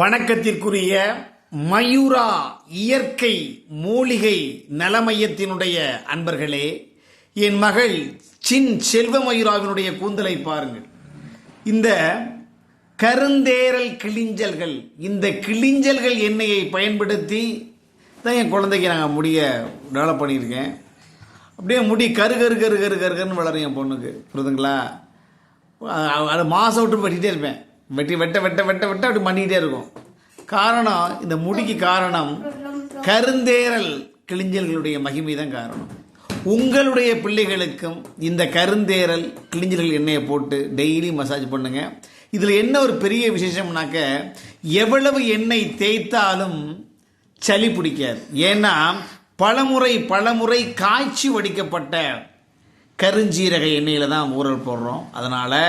வணக்கத்திற்குரிய மயூரா இயற்கை மூலிகை நலமையத்தினுடைய அன்பர்களே, என் மகள் செல்வ மயூராவினுடைய கூந்தலை பாருங்கள். இந்த கருந்தேரல் கிளிஞ்சல்கள், இந்த கிளிஞ்சல்கள் எண்ணெயை பயன்படுத்தி தான் என் குழந்தைக்கு நாங்கள் முடிய டெவலப் பண்ணியிருக்கேன். அப்படியே முடி கரு கரு கரு கரு கருன்னு வளரும் என் பொண்ணுக்கு, புரியுதுங்களா? அது மாதம் விட்டு வெட்டிகிட்டே இருப்பேன். வெட்ட அப்படி பண்ணிக்கிட்டே இருக்கும். காரணம், இந்த முடிக்கு காரணம் கருந்தேரல் கிளிஞ்சல்களுடைய மகிமை தான் காரணம். உங்களுடைய பிள்ளைகளுக்கும் இந்த கருந்தேரல் கிளிஞ்சல்கள் எண்ணெயை போட்டு டெய்லி மசாஜ் பண்ணுங்க. இதில் என்ன ஒரு பெரிய விசேஷம்னாக்க, எவ்வளவு எண்ணெய் தேய்த்தாலும் சளி பிடிக்காது. ஏன்னா பலமுறை காய்ச்சி வடிக்கப்பட்ட கருஞ்சீரக எண்ணெயில் தான் ஊறல் போடுறோம். அதனால்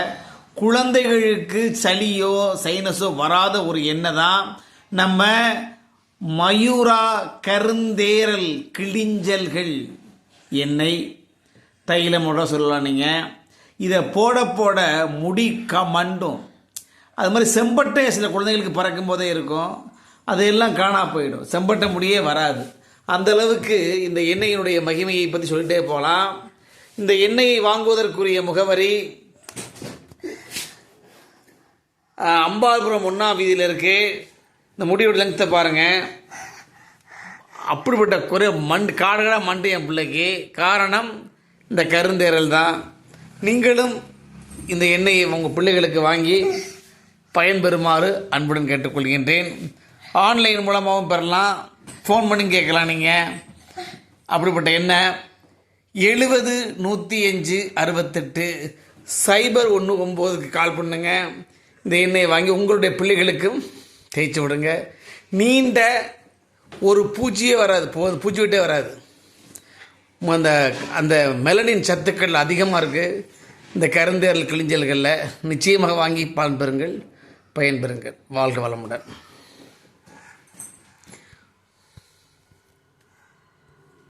குழந்தைகளுக்கு சளியோ சைனஸோ வராத ஒரு எண்ணெய் தான் நம்ம மயூரா கருந்தேரல் கிளிஞ்சல்கள் எண்ணெய். தைலமோட சொல்லலாம். நீங்கள் இதை போட முடி மண்டும். அது மாதிரி செம்பட்டை சில குழந்தைகளுக்கு பறக்கும் போதே இருக்கும், அதையெல்லாம் காணா போயிடும், செம்பட்டை முடியே வராது. அந்தளவுக்கு இந்த எண்ணெயினுடைய மகிமையை பற்றி சொல்லிட்டே போகலாம். இந்த எண்ணெயை வாங்குவதற்குரிய முகவரி அம்பாள்புரம் 1ஆம் வீதியில் இருக்குது. இந்த முடியோட லெங்க்த்தை பாருங்கள். அப்படிப்பட்ட குறை காடுகளாக மண்டு என் பிள்ளைக்கு. காரணம் இந்த கருந்தேரல் தான். நீங்களும் இந்த எண்ணெயை உங்கள் பிள்ளைகளுக்கு வாங்கி பயன்பெறுமாறு அன்புடன் கேட்டுக்கொள்கின்றேன். ஆன்லைன் மூலமாகவும் பெறலாம், ஃபோன் பண்ணி கேட்கலாம். நீங்கள் அப்படிப்பட்ட எண்ணெய் 70 105 68 019க்கு கால் பண்ணுங்க. இந்த எண்ணெயை வாங்கி உங்களுடைய பிள்ளைகளுக்கும் தேய்ச்சி விடுங்க. நீண்ட ஒரு பூச்சியே வராது, பூச்சி விட்டே வராது. அந்த மெலனின் சத்துக்கள் அதிகமாக இருக்குது இந்த கருந்தேரல் கிளிஞ்சல்களில். நிச்சயமாக வாங்கி பயன்பெறுங்கள். வாழ்க வளமுடன்.